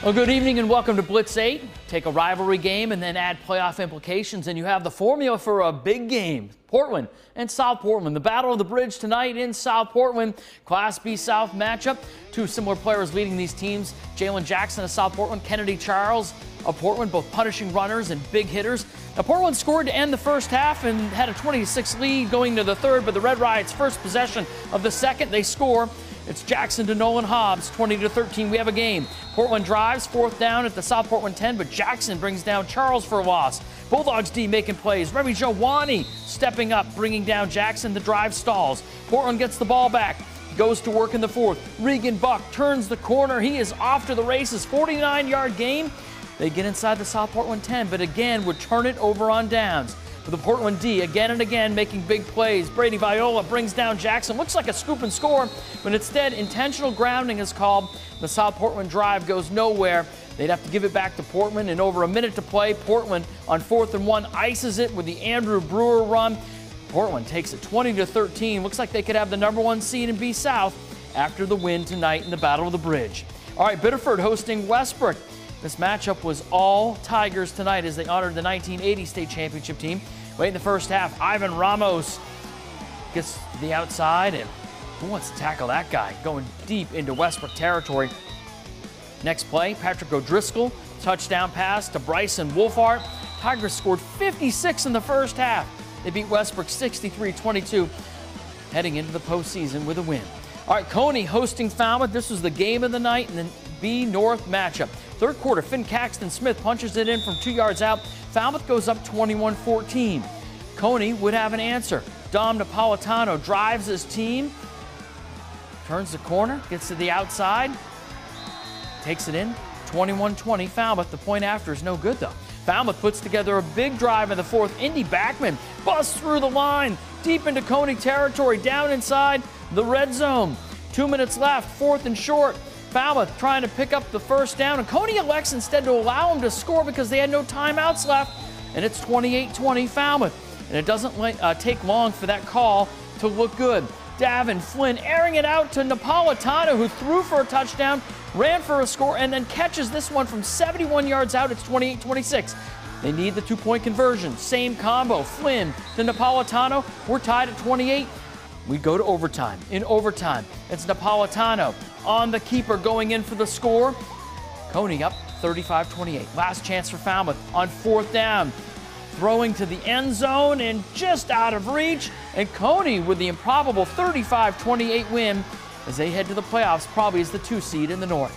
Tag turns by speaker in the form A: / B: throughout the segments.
A: Well, good evening and welcome to Blitz 8. Take a rivalry game and then add playoff implications, and you have the formula for a big game. Portland and South Portland. The Battle of the Bridge tonight in South Portland. Class B South matchup. Two similar players leading these teams. Jalen Jackson of South Portland, Kennedy Charles of Portland, both punishing runners and big hitters. Now, Portland scored to end the first half and had a 20-6 lead going to the third, but the Red Riot's first possession of the second, they score. It's Jackson to Nolan Hobbs, 20-13. We have a game. Portland drives, fourth down at the South Portland 10, but Jackson brings down Charles for a loss. Bulldogs D making plays. Remy Jawani stepping up, bringing down Jackson. The drive stalls. Portland gets the ball back, goes to work in the fourth. Regan Buck turns the corner. He is off to the races. 49-yard game. They get inside the South Portland 10, but again would turn it over on downs. For the Portland D, again and again making big plays. Brady Viola brings down Jackson. Looks like a scoop and score, but instead intentional grounding is called. The South Portland drive goes nowhere. They'd have to give it back to Portland in over a minute to play. Portland on 4th and 1 ices it with the Andrew Brewer run. Portland takes it 20-13. Looks like they could have the #1 seed in B South after the win tonight in the Battle of the Bridge. All right, Biddeford hosting Westbrook. This matchup was all Tigers tonight as they honored the 1980 state championship team. Late in the first half, Ivan Ramos gets to the outside, and who wants to tackle that guy? Going deep into Westbrook territory. Next play, Patrick O'Driscoll, touchdown pass to Bryson Wolfhart. Tigers scored 56 in the first half. They beat Westbrook 63-22, heading into the postseason with a win. All right, Coney hosting Falmouth. This was the game of the night in the B North matchup. Third quarter, Finn Caxton Smith punches it in from 2 yards out. Falmouth goes up 21-14. Coney would have an answer. Dom Napolitano drives his team, turns the corner, gets to the outside, takes it in, 21-20 Falmouth. The point after is no good, though. Falmouth puts together a big drive in the fourth. Indy Backman busts through the line, deep into Coney territory, down inside the red zone. 2 minutes left, 4th and short. Falmouth trying to pick up the first down, and Coney elects instead to allow them to score because they had no timeouts left, and it's 28-20 Falmouth. And it doesn't take long for that call to look good. Davin Flynn airing it out to Napolitano, who threw for a touchdown, ran for a score, and then catches this one from 71 yards out. It's 28-26. They need the 2-point conversion. Same combo, Flynn to Napolitano. We're tied at 28. We go to overtime. In overtime, it's Napolitano on the keeper going in for the score. Coney up 35-28. Last chance for Falmouth on 4th down. Throwing to the end zone and just out of reach. And Coney with the improbable 35-28 win as they head to the playoffs, probably as the 2 seed in the North.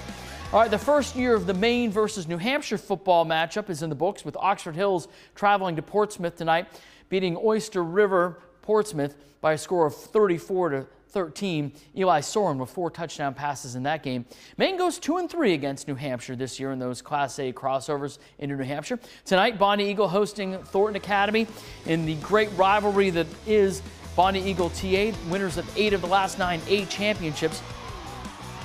A: All right, the first year of the Maine versus New Hampshire football matchup is in the books, with Oxford Hills traveling to Portsmouth tonight, beating Oyster River Portsmouth by a score of 34-13. Eli Soren with 4 touchdown passes in that game. Maine goes 2-3 against New Hampshire this year in those Class A crossovers into New Hampshire. Tonight, Bonnie Eagle hosting Thornton Academy in the great rivalry that is Bonnie Eagle TA, winners of 8 of the last 9 A championships.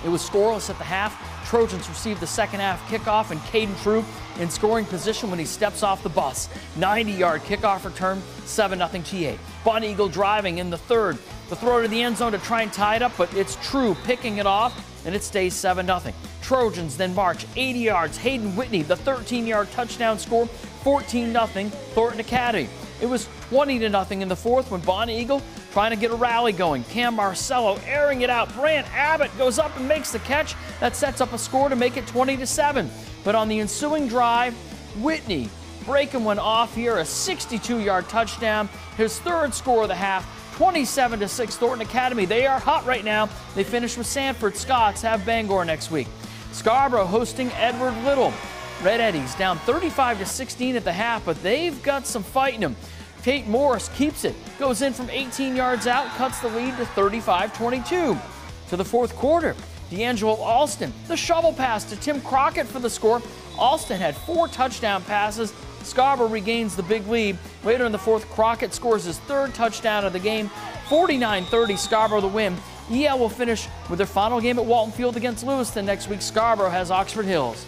A: It was scoreless at the half. Trojans received the second half kickoff, and Caden True in scoring position when he steps off the bus. 90-yard kickoff return, 7-0 TA. Bonnie Eagle driving in the third. The throw to the end zone to try and tie it up, but it's True picking it off, and it stays 7-0. Trojans then march 80 yards. Hayden Whitney, the 13-yard touchdown score, 14-0 Thornton Academy. It was 20-0 in the fourth when Bonnie Eagle trying to get a rally going. Cam Marcello airing it out. Brant Abbott goes up and makes the catch. That sets up a score to make it 20-7. But on the ensuing drive, Whitney breaking one off here, a 62-yard touchdown. His third score of the half, 27-6 Thornton Academy. They are hot right now. They finish with Sanford. Scots have Bangor next week. Scarborough hosting Edward Little. Red Eddies down 35-16 at the half, but they've got some fight in them. Tate Morris keeps it, goes in from 18 yards out, cuts the lead to 35-22. To the fourth quarter, D'Angelo Alston, the shovel pass to Tim Crockett for the score. Alston had 4 touchdown passes. Scarborough regains the big lead. Later in the fourth, Crockett scores his 3rd touchdown of the game. 49-30 Scarborough the win. EL will finish with their final game at Walton Field against Lewiston next week. Scarborough has Oxford Hills.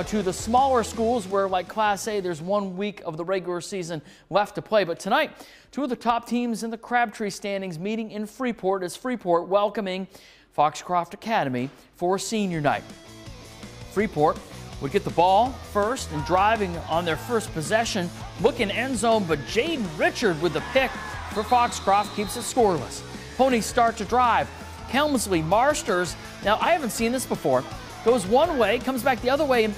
A: To the smaller schools where, like Class A, there's 1 week of the regular season left to play. But tonight, 2 of the top teams in the Crabtree standings meeting in Freeport as Freeport welcoming Foxcroft Academy for senior night. Freeport would get the ball first and driving on their first possession, looking end zone, but Jaden Richard with the pick for Foxcroft keeps it scoreless. Ponies start to drive. Helmsley Marsters, now I haven't seen this before, goes one way, comes back the other way, and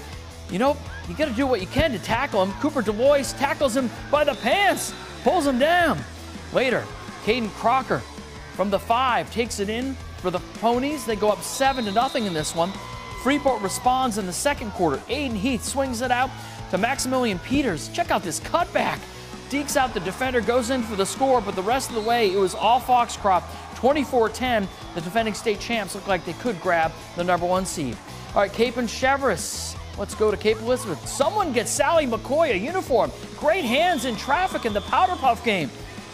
A: you know, you got to do what you can to tackle him. Cooper DeLois tackles him by the pants, pulls him down. Later, Caden Crocker from the 5 takes it in for the Ponies. They go up 7-0 in this one. Freeport responds in the second quarter. Aiden Heath swings it out to Maximilian Peters. Check out this cutback. Dekes out the defender, goes in for the score, but the rest of the way, it was all Foxcroft. 24-10, the defending state champs look like they could grab the #1 seed. All right, Cape and Cheverus. Let's go to Cape Elizabeth. Someone get Sally McCoy a uniform. Great hands in traffic in the Powder Puff game.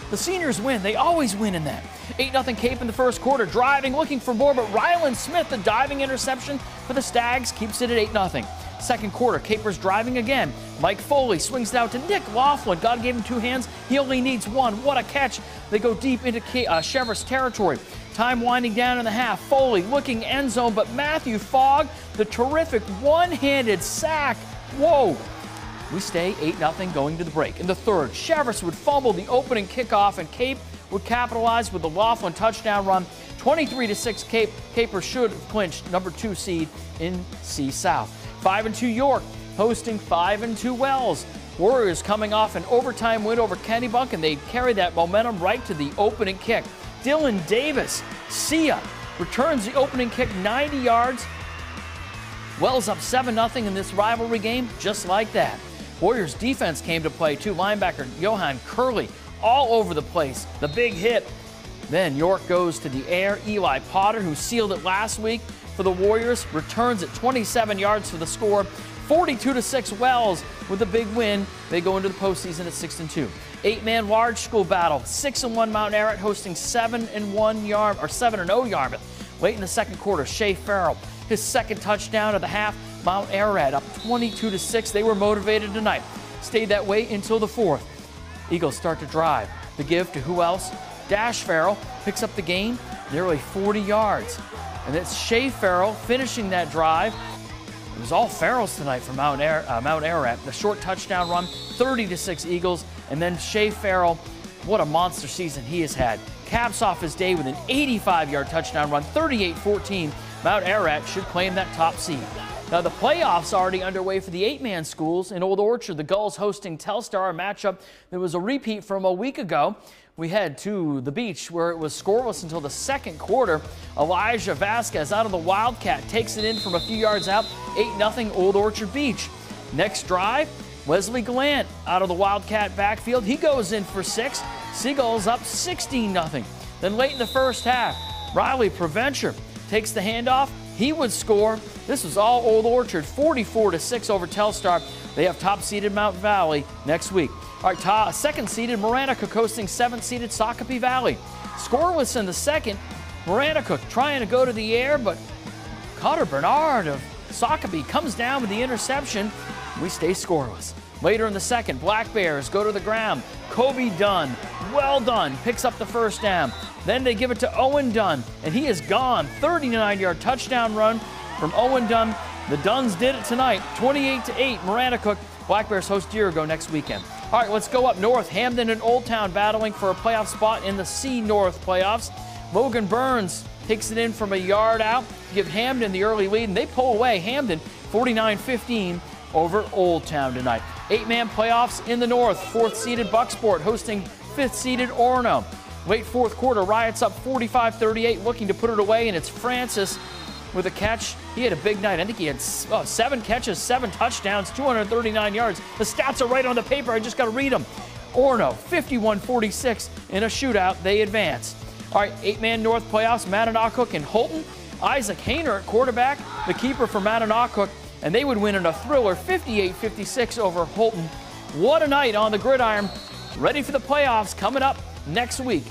A: The seniors win. They always win in that. 8-0 Cape in the first quarter. Driving, looking for more, but Ryland Smith, the diving interception for the Stags, keeps it at 8-0. Second quarter, Capers driving again. Mike Foley swings it out to Nick Laughlin. God gave him 2 hands. He only needs 1. What a catch. They go deep into Cheverus territory. Time winding down in the half. Foley looking end zone, but Matthew Fogg, the terrific one-handed sack. Whoa. We stay 8-0 going to the break. In the third, Cheverus would fumble the opening kickoff, and Cape would capitalize with the Laughlin touchdown run. 23-6 Cape. Capers should have clinched #2 seed in C South. 5-2 York hosting 5-2 Wells. Warriors coming off an overtime win over Kennebunk, and they carry that momentum right to the opening kick. Dylan Davis, Sia, returns the opening kick 90 yards. Wells up 7-0 in this rivalry game, just like that. Warriors defense came to play too. Linebacker Johan Curley all over the place. The big hit. Then York goes to the air. Eli Potter, who sealed it last week for the Warriors, returns at 27 yards for the score. 42-6 Wells with a big win. They go into the postseason at 6-2. 8-man large school battle. 6-1 Mount Ararat hosting 7-0 Yarmouth. Late in the second quarter, Shea Farrell, his second touchdown of the half. Mount Ararat up 22-6. They were motivated tonight. Stayed that way until the fourth. Eagles start to drive. The give to who else? Dash Farrell picks up the gain, nearly 40 yards. And it's Shea Farrell finishing that drive. It was all Farrells tonight for Mount Ararat. The short touchdown run, 30-6 Eagles. And then Shea Farrell, what a monster season he has had. Caps off his day with an 85-yard touchdown run, 38-14. Mount Ararat should claim that top seed. Now the playoffs already underway for the 8-man schools. In Old Orchard, the Gulls hosting Telstar, a matchup that was a repeat from a week ago. We head to the beach where it was scoreless until the second quarter. Elijah Vasquez out of the Wildcat takes it in from a few yards out. 8-0 Old Orchard Beach. Next drive, Wesley Gallant out of the Wildcat backfield. He goes in for 6. Seagulls up 16-0. Then late in the first half, Riley Provencher takes the handoff. He would score. This was all Old Orchard, 44-6 over Telstar. They have top-seeded Mount Valley next week. All right, second-seeded Maranacook hosting 7th-seeded Sacopee Valley. Scoreless in the second. Maranacook trying to go to the air, but Cotter Bernard of Sacopee comes down with the interception. We stay scoreless. Later in the second, Black Bears go to the ground. Kobe Dunn, well done, picks up the first down. Then they give it to Owen Dunn, and he is gone. 39-yard touchdown run from Owen Dunn. The Dunns did it tonight, 28-8. Maranacook. Black Bears host Dirigo next weekend. All right, let's go up north. Hamden and Old Town battling for a playoff spot in the C North playoffs. Logan Burns takes it in from a yard out to give Hamden the early lead, and they pull away. Hamden 49-15 over Old Town tonight. 8-man playoffs in the north. 4th-seeded Bucksport hosting 5th-seeded Orono. Late fourth quarter, Riots up 45-38, looking to put it away, and it's Francis with a catch. He had a big night. I think he had 7 catches, 7 touchdowns, 239 yards. The stats are right on the paper. I just got to read them. Orono, 51-46 in a shootout. They advance. All right, 8-man North playoffs, Mananocook and Holton. Isaac Hayner at quarterback, the keeper for Mananocook, and they would win in a thriller, 58-56 over Holton. What a night on the gridiron. Ready for the playoffs coming up next week.